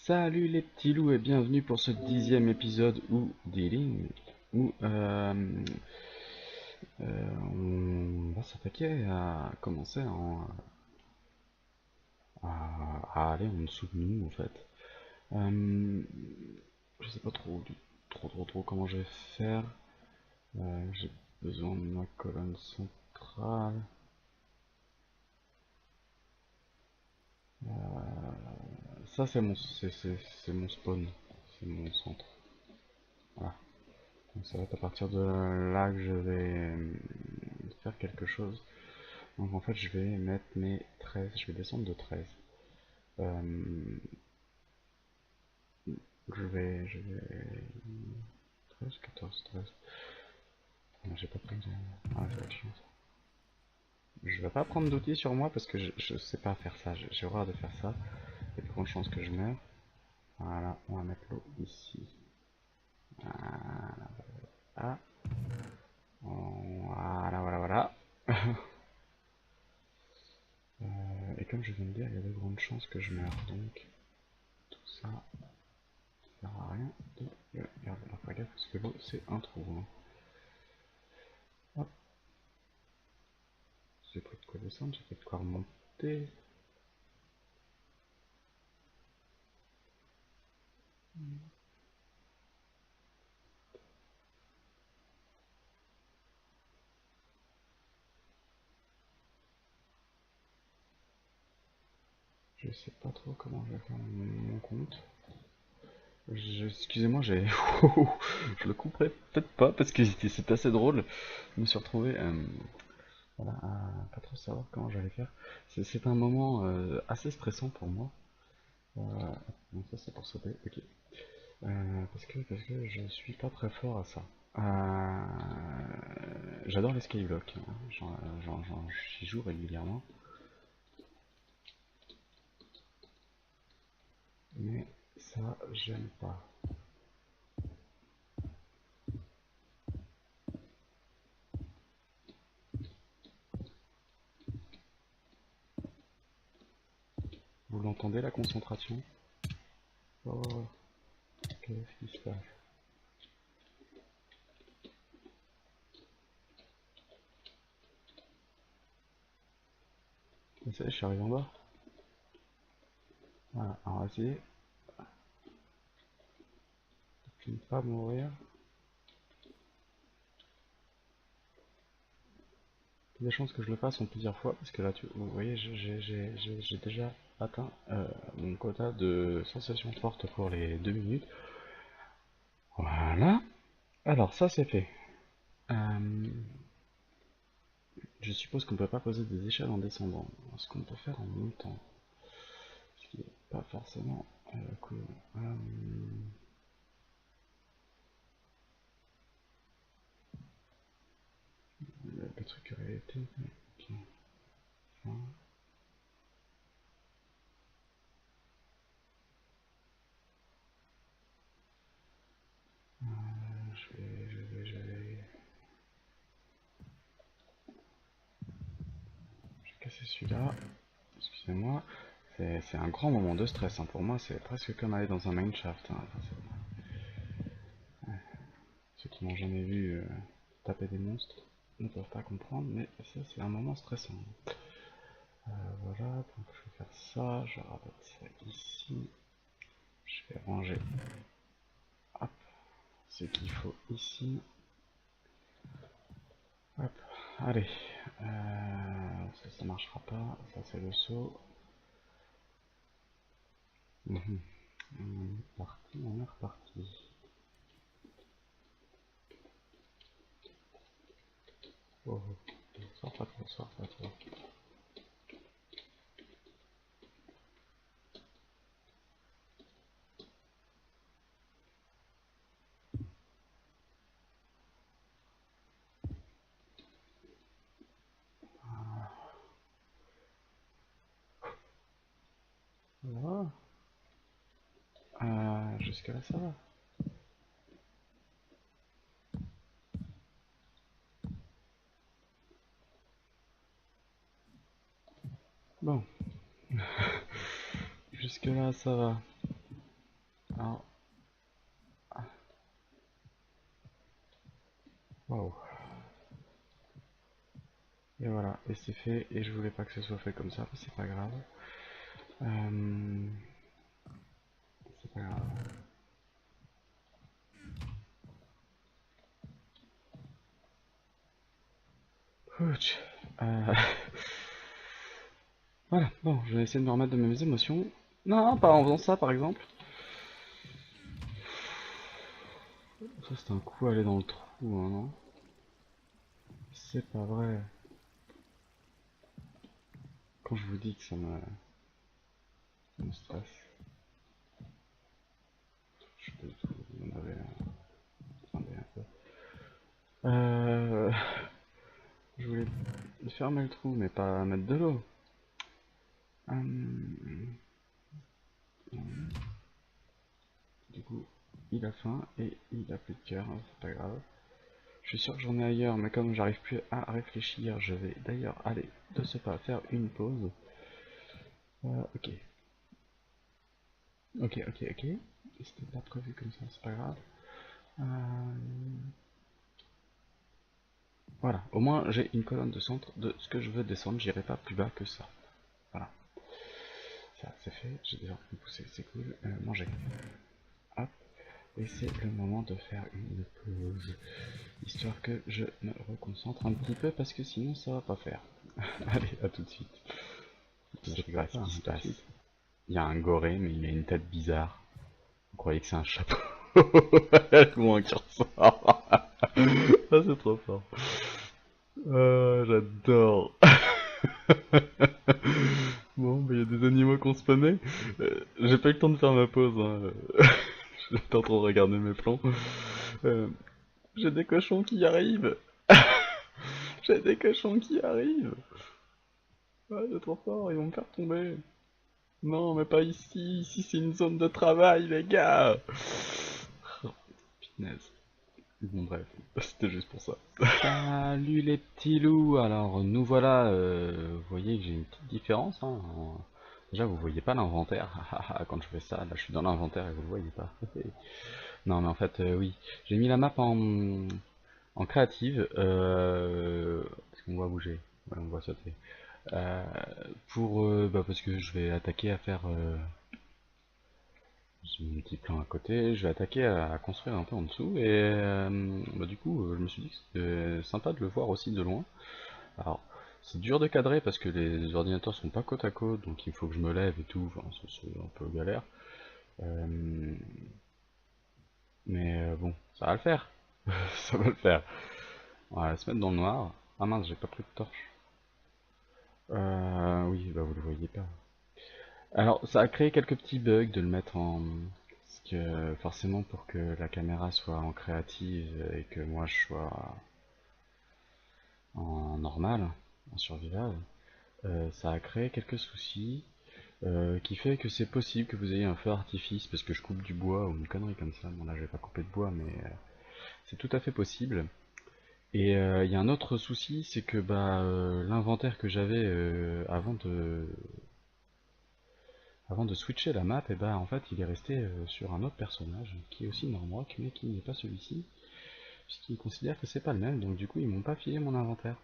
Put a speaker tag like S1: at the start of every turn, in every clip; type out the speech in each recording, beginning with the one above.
S1: Salut les petits loups et bienvenue pour ce 10e épisode où Dealing, où on va s'attaquer à commencer à aller en dessous de nous en fait. Euh, je sais pas trop comment je vais faire. J'ai besoin de ma colonne centrale. Ça c'est mon spawn, c'est mon centre. Voilà. Donc ça va être à partir de là que je vais faire quelque chose. Donc en fait je vais mettre mes 13, je vais descendre de 13. Euh, je vais 13, 14, 13. Non, j'ai pas pris. Ah, ça va être chiant ça. Je vais pas prendre d'outils sur moi parce que je sais pas faire ça. J'ai horreur de faire ça. Il y a de grandes chances que je meure. Voilà, on va mettre l'eau ici. Ah, voilà. Et comme je viens de dire, il y a de grandes chances que je meure. Donc tout ça sert à rien de le garder. Alors faire gaffe parce que l'eau c'est un trou. Hein. Hop, j'ai pris de quoi descendre, j'ai pris de quoi remonter. Je sais pas trop comment je vais faire mon compte. Excusez-moi, j'ai. Je le couperai peut-être pas parce que c'est assez drôle. Je me suis retrouvé voilà, à pas trop savoir comment j'allais faire. C'est un moment assez stressant pour moi. Euh, donc ça c'est pour sauter, ok. Parce que je suis pas très fort à ça. J'adore les skyblocks, hein. J'y joue régulièrement. Mais ça, j'aime pas. Vous l'entendez la concentration? Oh, qu'est-ce qui se passe? Vous savez, je suis arrivé en bas. Voilà, alors on va essayer de ne pas mourir. Il y a des chances que je le fasse en plusieurs fois, parce que là, vous voyez, j'ai déjà atteint mon quota de sensations fortes pour les 2 minutes. Voilà. Alors, ça c'est fait. Euh, je suppose qu'on ne peut pas poser des échelles en descendant. Ce qu'on peut faire en montant. Ce qui n'est pas forcément cool. Le truc aurait été... Ok. Ça. Je vais casser celui-là. Excusez-moi. C'est un grand moment de stress. Hein. Pour moi, c'est presque comme aller dans un mineshaft. Hein. Enfin, ceux qui n'ont jamais vu taper des monstres ne peuvent pas comprendre, mais ça, c'est un moment stressant. Voilà, donc je vais faire ça. Je rabatte ça ici. Je vais ranger hop, ce qu'il faut ici. Hop, allez. Ça marchera pas. Ça, c'est le saut. On est reparti. Oh, sors pas trop, sors pas trop. Voilà. Jusque là, ça va. Bon, jusque là, ça va. Alors, waouh. Et voilà, et c'est fait, et je voulais pas que ce soit fait comme ça, mais c'est pas grave. C'est pas grave. Ouch. Euh, Voilà, bon, je vais essayer de me remettre de mes émotions. Non, pas en faisant ça par exemple. Ça c'est un coup aller dans le trou, hein, non? C'est pas vrai. Quand je vous dis que ça me stresse, je peux tout vous en avez attendez un peu. Euh, je voulais fermer le trou, mais pas mettre de l'eau. Du coup, il a faim et il a plus de cœur, hein, c'est pas grave. Je suis sûr que j'en ai ailleurs, mais comme j'arrive plus à réfléchir, je vais d'ailleurs aller de ce pas faire une pause. Ok. Ok. C'était pas prévu comme ça, c'est pas grave. Euh, Voilà, au moins j'ai une colonne de centre de ce que je veux descendre, j'irai pas plus bas que ça. Voilà, ça c'est fait, j'ai déjà envie de pousser, c'est cool. Manger. Hop, et c'est le moment de faire une pause, histoire que je me reconcentre un petit peu parce que sinon ça va pas faire. Allez, à tout de suite. Je rigole pas, hein, tout de suite. Il y a un goré, mais il a une tête bizarre. Vous croyez que c'est un chapeau? Comment qui ressort? Ah, c'est trop fort. J'adore. Bon, bah, il y a des animaux qu'on spawnait. J'ai pas eu le temps de faire ma pause, hein. J'étais en train de regarder mes plans. Euh, j'ai des cochons qui arrivent. J'ai des cochons qui arrivent. Ah, c'est trop fort, ils vont me faire tomber. Non, mais pas ici. Ici, c'est une zone de travail, les gars. Oh, punaise. Bon, bref, c'était juste pour ça. Salut les petits loups. Alors, nous voilà. Vous voyez que j'ai une petite différence, hein. Déjà, vous voyez pas l'inventaire. Quand je fais ça, là, je suis dans l'inventaire et vous le voyez pas. Non, mais en fait, oui. J'ai mis la map en créative. Parce qu'on va bouger. Ouais, on va sauter. Euh, parce que je vais attaquer à faire. J'ai mon petit plan à côté, je vais attaquer à construire un peu en dessous et du coup je me suis dit que c'était sympa de le voir aussi de loin. Alors c'est dur de cadrer parce que les ordinateurs sont pas côte à côte donc il faut que je me lève et tout, enfin, c'est un peu galère. Euh, mais bon, ça va le faire, ça va le faire. On va se mettre dans le noir. Ah mince, j'ai pas pris de torche. Oui, bah vous le voyez pas. Alors, ça a créé quelques petits bugs de le mettre en... Parce que forcément, pour que la caméra soit en créative et que moi je sois en normal, en survival, ça a créé quelques soucis qui fait que c'est possible que vous ayez un feu artifice parce que je coupe du bois ou une connerie comme ça. Bon là, je vais pas couper de bois, mais c'est tout à fait possible. Et il y a un autre souci, c'est que l'inventaire que j'avais avant de switcher la map, et bah en fait il est resté sur un autre personnage qui est aussi Normrock mais qui n'est pas celui-ci, puisqu'il considère que c'est pas le même, donc du coup ils m'ont pas filé mon inventaire.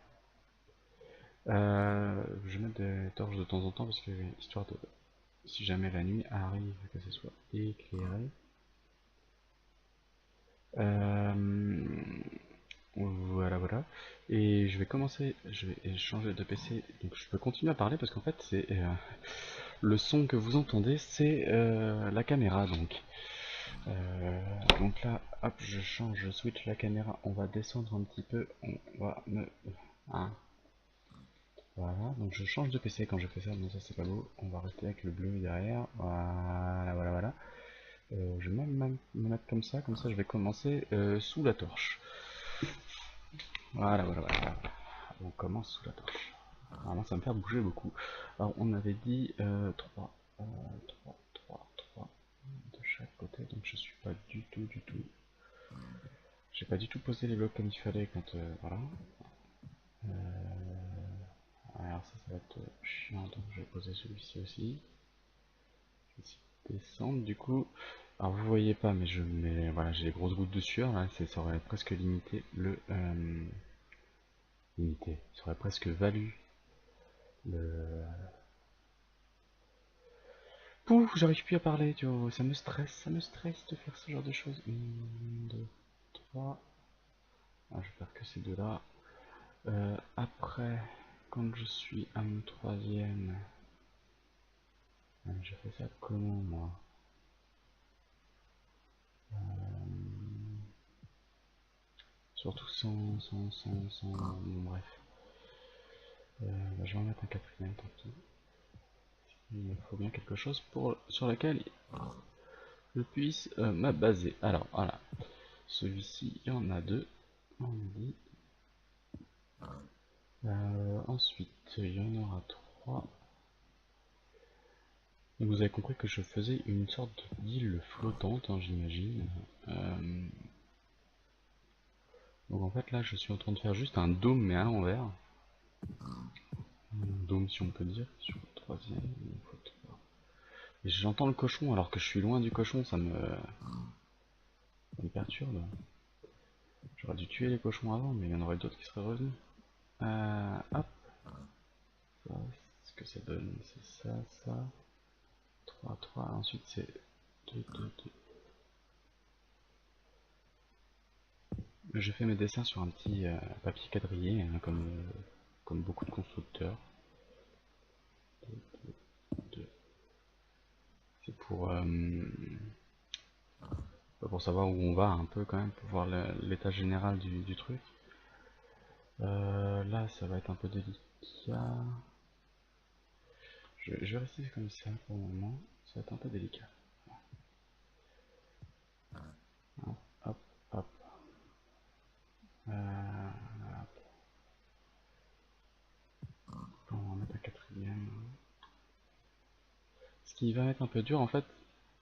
S1: Je vais mettre des torches de temps en temps parce que histoire de si jamais la nuit arrive que ce soit éclairé. Euh, voilà. Et je vais commencer, je vais changer de PC, donc je peux continuer à parler parce qu'en fait c'est le son que vous entendez, c'est la caméra donc. Donc là, hop, je change, je switch la caméra, on va descendre un petit peu, on va me... Hein, voilà, donc je change de PC quand je fais ça, non ça c'est pas beau, on va rester avec le bleu derrière, voilà. Je vais même me mettre comme ça je vais commencer sous la torche. Voilà. On commence sous la torche. Normalement ça va me faire bouger beaucoup. Alors on avait dit 3, 3 de chaque côté, donc je suis pas du tout. J'ai pas du tout posé les blocs comme il fallait quand... voilà. Alors ça va être chiant, donc je vais poser celui-ci aussi. Ici. descendre du coup. Alors vous voyez pas, mais je mets, voilà, j'ai les grosses gouttes de sueur là, ça aurait presque limité le, ça aurait presque valu le. Pouf, j'arrive plus à parler, tu vois, ça me stresse de faire ce genre de choses. 1, 2, 3. Ah, je vais faire que ces deux là. Après, quand je suis à mon troisième, je fais ça comment moi? Surtout sans, bon, bref. Bah, je vais en mettre un quatrième, tant pis. Il me faut bien quelque chose sur lequel je puisse me baser. Alors, voilà. Celui-ci, il y en a deux. On dit. Ensuite, il y en aura trois. Et vous avez compris que je faisais une sorte d'île flottante, hein, j'imagine. Donc en fait là je suis en train de faire juste un dôme mais à l'envers. Un dôme si on peut dire, sur le troisième. Et j'entends le cochon alors que je suis loin du cochon, ça me perturbe. J'aurais dû tuer les cochons avant, mais il y en aurait d'autres qui seraient revenus. Hop. Ça, ce que ça donne, c'est ça, ça. 3, 3, ensuite c'est 2, 2, 2. Je fais mes dessins sur un petit papier quadrillé, hein, comme beaucoup de constructeurs. 2, 2. C'est pour savoir où on va un peu quand même, pour voir l'état général du truc. Là ça va être un peu délicat. Je vais rester comme ça pour le moment, ça va être un peu délicat. Hop, hop, hop. On va en mettre un quatrième. Ce qui va être un peu dur en fait,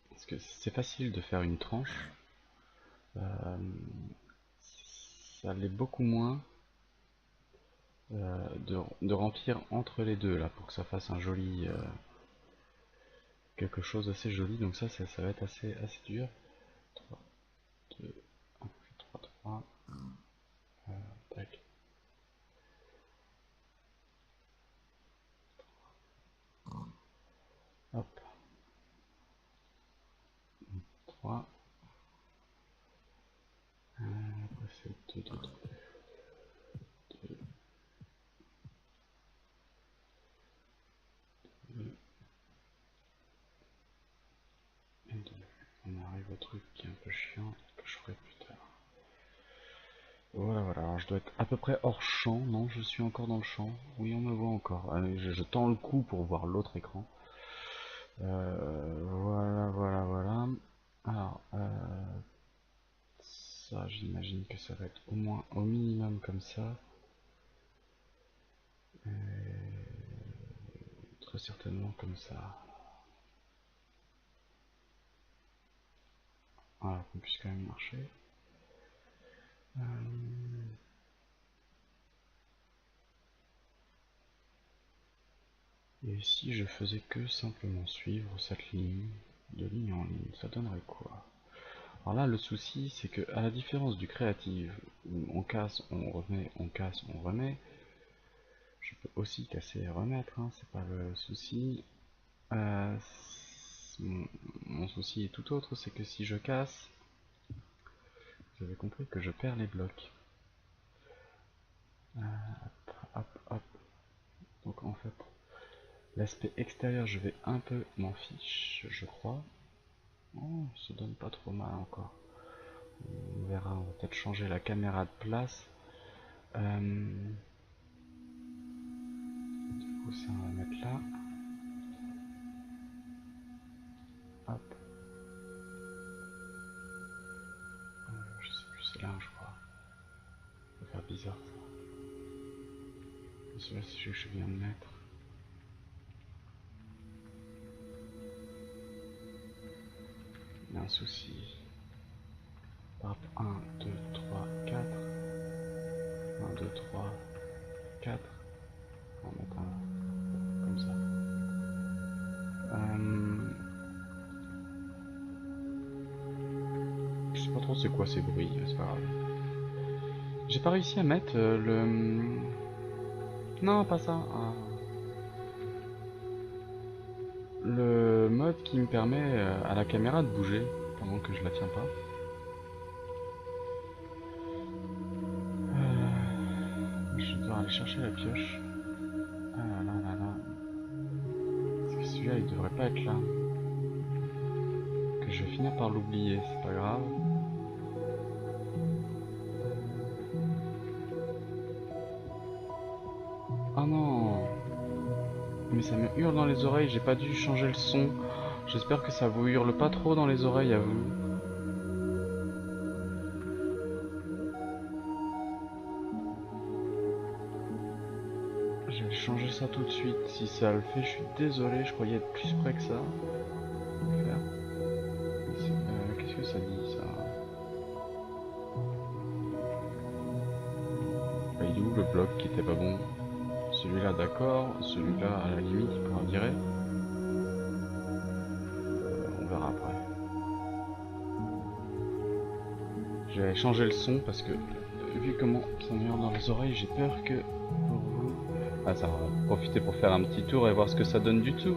S1: parce que c'est facile de faire une tranche, ça l'est beaucoup moins de remplir entre les deux là pour que ça fasse un joli quelque chose d'assez joli. Donc ça va être assez dur. 3, 2, 1, 3, 3. Tac. Hop. 3. Après c'est 2, 2, 2, 2, 2 et 2. On arrive au truc qui est un peu chiant, que je ferai plus tard. Voilà, voilà, alors je dois être à peu près hors champ. Non, je suis encore dans le champ. Oui, on me voit encore. Allez, je tends le cou pour voir l'autre écran. Voilà, voilà, voilà. Alors, ça, j'imagine que ça va être au moins au minimum comme ça. Très certainement comme ça. Voilà, qu'on puisse quand même marcher. Et si je faisais que simplement suivre cette ligne, de ligne en ligne, ça donnerait quoi? Alors là, le souci, c'est que à la différence du créatif, où on casse, on remet, on casse, on remet, je peux aussi casser et remettre, hein, c'est pas le souci. Euh, mon souci est tout autre, c'est que si je casse, vous avez compris que je perds les blocs. Hop, hop. Donc en fait, l'aspect extérieur, je vais un peu m'en fiche, je crois. Oh, ça donne pas trop mal encore. On verra, on va peut-être changer la caméra de place. Du coup, ça, on va mettre là. Hop. Je sais plus, c'est là, je crois. Ça va faire bizarre ça. Celui-là, c'est celui que je viens de mettre. Il y a un souci. Hop, 1, 2, 3, 4. 1, 2, 3, 4. On va mettre un comme ça. sais pas trop c'est quoi ces bruits, c'est pas grave. J'ai pas réussi à mettre le... Non, pas ça. Le mode qui me permet à la caméra de bouger pendant que je la tiens pas. Je dois aller chercher la pioche. Ah là là là. Parce que celui-là il devrait pas être là. Que je vais finir par l'oublier, c'est pas grave. Ah non. Mais ça me hurle dans les oreilles, j'ai pas dû changer le son. J'espère que ça vous hurle pas trop dans les oreilles à vous. Je vais changer ça tout de suite. Si ça le fait, je suis désolé, je croyais être plus près que ça. Qu'est-ce que ça dit ça? Il est où le bloc qui était pas bon? Celui-là d'accord, celui-là à la limite il pourra virer. On verra après. Je vais changer le son parce que vu comment ça me hurle dans les oreilles, j'ai peur que pour vous... Ah ça va profiter pour faire un petit tour et voir ce que ça donne du tout.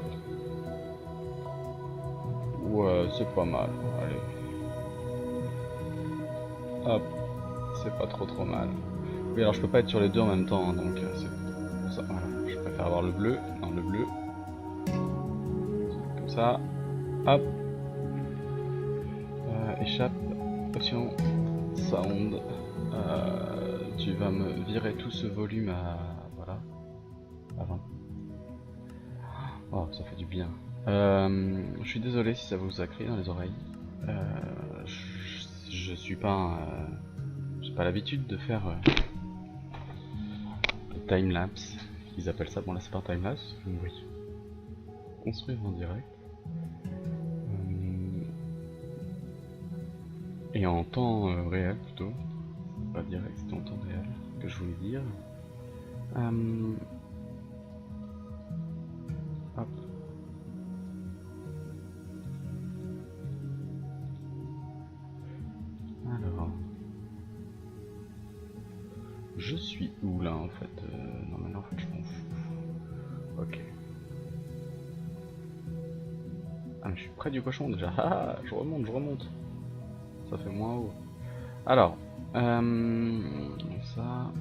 S1: Ouais, c'est pas mal. Allez. Hop, c'est pas trop mal. Oui, alors je peux pas être sur les deux en même temps, hein, donc c'est pour ça. Voilà, je préfère avoir le bleu. Non, le bleu. Comme ça. Hop. Échappe. Option. Sound. Tu vas me virer tout ce volume à... Voilà. À 20. Oh, ça fait du bien. Je suis désolé si ça vous a crié dans les oreilles. Je suis pas... j'ai pas l'habitude de faire... time-lapse, ils appellent ça, bon là c'est pas un time-lapse, oui. Construire en direct. Et en temps réel plutôt, pas direct, c'était en temps réel que je voulais dire. Hop. Alors... Je suis où là en fait? Non mais là en fait je m'en fous. Ok. Ah mais je suis près du cochon déjà. Ah, je remonte. Ça fait moins haut. Alors, ça...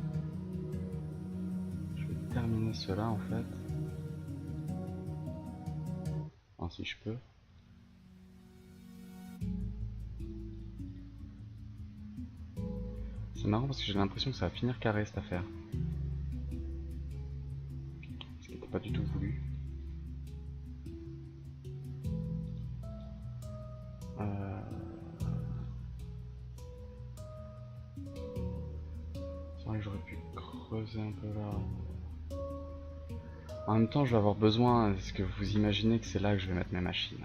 S1: Je vais terminer cela en fait. Enfin si je peux. C'est marrant parce que j'ai l'impression que ça va finir carré cette affaire. Ce qui n'était pas du tout voulu. C'est vrai que j'aurais pu creuser un peu là. En même temps, je vais avoir besoin. Est-ce que vous imaginez que c'est là que je vais mettre mes machines?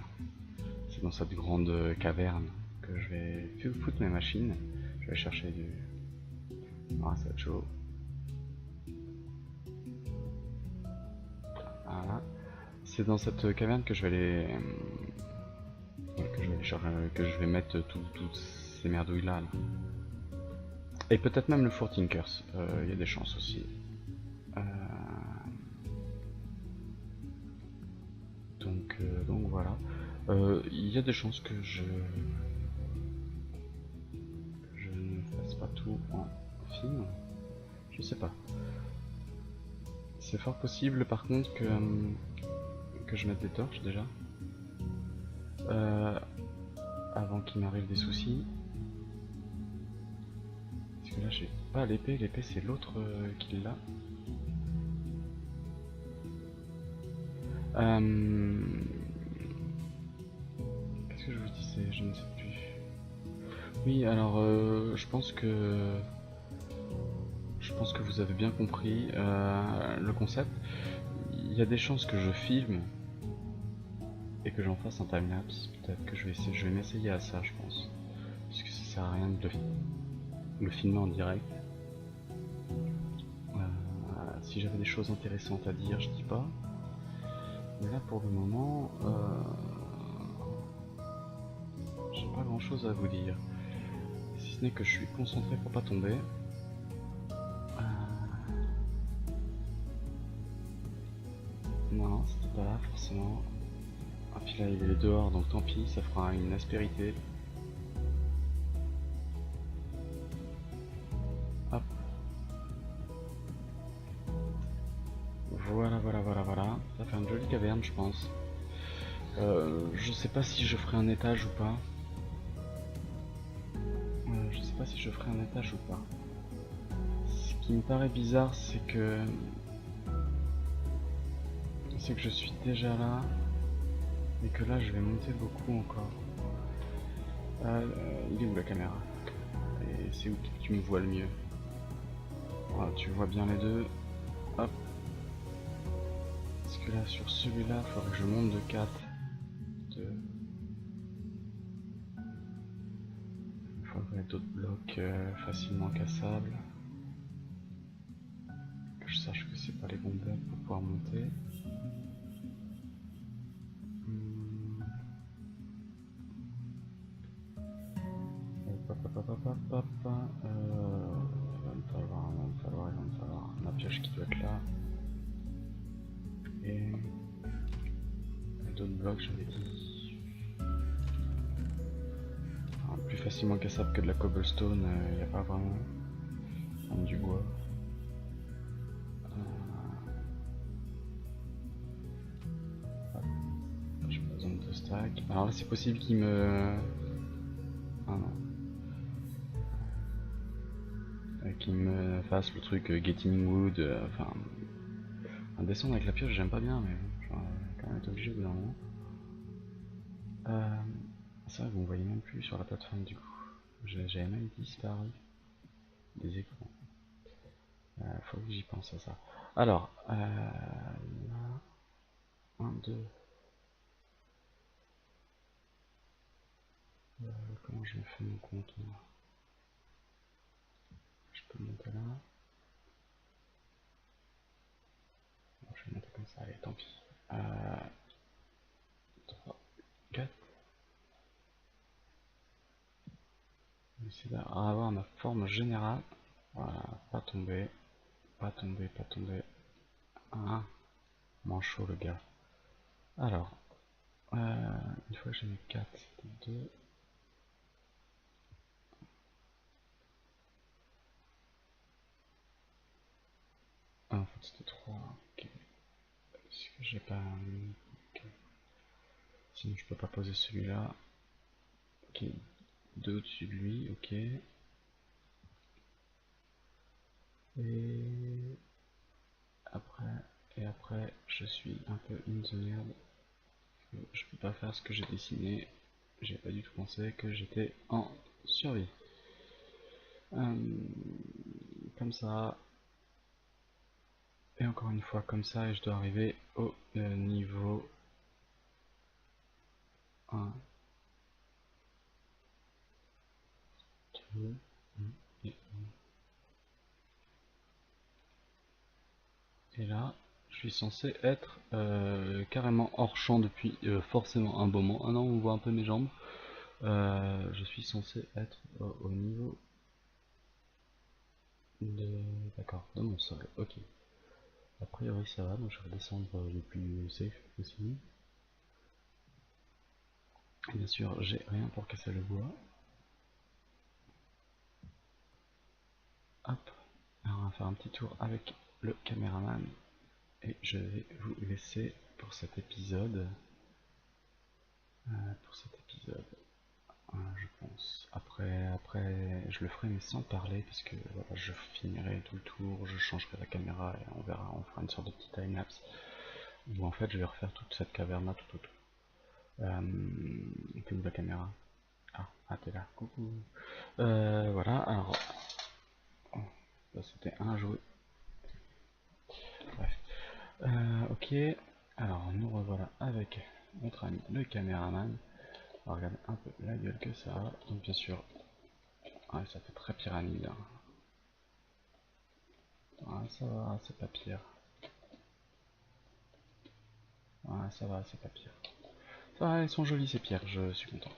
S1: C'est dans cette grande caverne que je vais foutre mes machines. Je vais chercher du... Ah, ça va être chaud. Voilà. C'est dans cette caverne que je vais aller... que je vais mettre toutes ces merdouilles là. Et peut-être même le four Tinkers. Il y a des chances aussi. Donc voilà. Il y a des chances que je ne fasse pas tout en film. Je sais pas. C'est fort possible par contre que je mette des torches déjà. Avant qu'il m'arrive des soucis. Parce que là j'ai pas l'épée, l'épée c'est l'autre qui l'a. Qu'est-ce que je vous disais? Je ne sais plus. Oui, alors je pense que vous avez bien compris le concept. Il y a des chances que je filme et que j'en fasse un timelapse. Peut-être que je vais m'essayer à ça, je pense. Parce que ça sert à rien de le filmer en direct. Si j'avais des choses intéressantes à dire, je dis pas. Mais là pour le moment, j'ai pas grand chose à vous dire. ce n'est que je suis concentré pour pas tomber. Non, c'était pas là forcément. Ah puis là il est dehors donc tant pis, ça fera une aspérité. Hop. Voilà, voilà, voilà, voilà. Ça fait une jolie caverne je pense. Je sais pas si je ferai un étage ou pas. Je sais pas si je ferai un étage ou pas. Ce qui me paraît bizarre c'est que je suis déjà là et que là je vais monter beaucoup encore. Il est où la caméra? Et c'est où que tu me vois le mieux? Voilà, tu vois bien les deux. Hop. Parce que là sur celui-là, il faudrait que je monte de 4. Il faudrait d'autres blocs facilement cassables. Que je sache que c'est pas les bons blocs pour pouvoir monter. Il va me falloir ma pioche qui doit être là. Et d'autres blocs, j'avais dit. Alors, plus facilement cassable que de la cobblestone, il n'y a pas vraiment. Comme du bois. J'ai pas besoin de 2 stacks. Alors là, c'est possible qu'il me. Ah non. Qu'il me fasse le truc Getting Wood. Enfin. Descendre avec la pioche, j'aime pas bien, mais j'aurais quand même été obligé au bout d'un moment. C'est vrai que vous me voyez même plus sur la plateforme du coup. J'avais même disparu des écrans. Faut que j'y pense à ça. Alors, là, 1, 2. Comment je me fais mon compte moi? Je peux monter là. Bon, je vais monter comme ça, allez, tant pis. 3, 4. Je vais essayer d'avoir ma forme générale. Voilà, pas tomber, pas tomber, pas tomber. Ah, manchot le gars. Alors, une fois que j'ai mis 4, c'était 2. Ah, en fait c'était 3. Ok. Est-ce que j'ai pas mis. Okay. Sinon je peux pas poser celui-là. Ok. 2 au-dessus de lui, ok. Et après, je suis un peu in the merde. Je peux pas faire ce que j'ai dessiné. J'ai pas du tout pensé que j'étais en survie. Comme ça. Et encore une fois comme ça, et je dois arriver au niveau 1, 2, et là, je suis censé être carrément hors champ depuis forcément un bon moment. Ah non, on voit un peu mes jambes. Je suis censé être au niveau de... D'accord, de mon sol, ok. A priori ça va, donc je vais redescendre le plus safe possible. Bien sûr, j'ai rien pour casser le bois. Hop, alors on va faire un petit tour avec le caméraman. Et je vais vous laisser pour cet épisode. Je pense. Après, je le ferai mais sans parler parce que voilà, je filmerai tout le tour, je changerai la caméra et on verra, on fera une sorte de petit timelapse où en fait je vais refaire toute cette caverne là tout autour. T'es où la caméra? T'es là, coucou. Voilà, alors c'était un jeu. Bref. Ok, alors nous revoilà avec notre ami le caméraman. On va regarder un peu la gueule que ça a. Donc bien sûr, ouais, ça fait très pyramide. Ouais, ça va, c'est pas pire. Ouais, ça va, c'est pas pire. Ça va, elles sont jolies ces pierres, je suis content.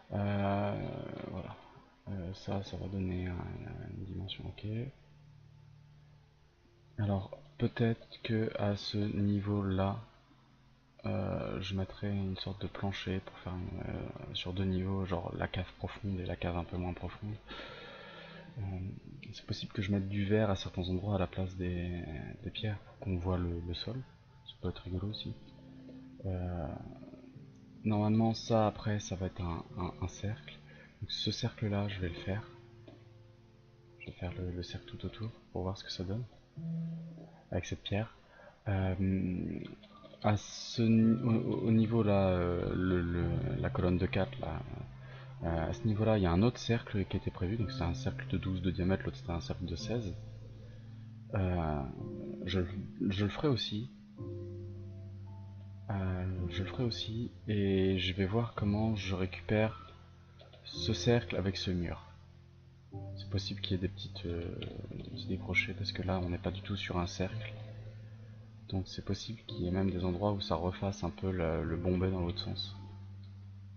S1: Voilà. Ça va donner une dimension, ok. Alors, peut-être que à ce niveau-là, je mettrai une sorte de plancher pour faire sur 2 niveaux, genre la cave profonde et la cave un peu moins profonde. Euh, c'est possible que je mette du verre à certains endroits à la place des pierres pour qu'on voit le sol. Ça peut être rigolo aussi. Euh, Normalement, ça après, ça va être un cercle. Donc, ce cercle-là, je vais le faire. Je vais faire le cercle tout autour pour voir ce que ça donne avec cette pierre. Euh, au niveau là, la colonne de 4 là, à ce niveau là, il y a un autre cercle qui était prévu, donc c'est un cercle de 12 de diamètre, l'autre c'était un cercle de 16. Euh, je, je le ferai aussi. Je le ferai aussi et je vais voir comment je récupère ce cercle avec ce mur. C'est possible qu'il y ait des petits décrochés parce que là on n'est pas du tout sur un cercle. Donc c'est possible qu'il y ait même des endroits où ça refasse un peu le bombé dans l'autre sens.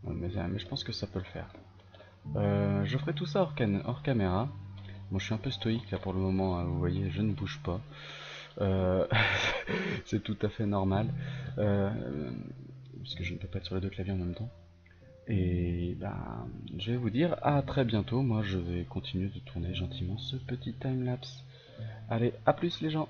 S1: Mais je pense que ça peut le faire. Je ferai tout ça hors caméra. Moi je suis un peu stoïque là pour le moment, hein, vous voyez, je ne bouge pas. Euh, c'est tout à fait normal. Euh, Puisque je ne peux pas être sur les deux claviers en même temps. Et ben, je vais vous dire à très bientôt. Moi je vais continuer de tourner gentiment ce petit timelapse. Allez, à plus les gens!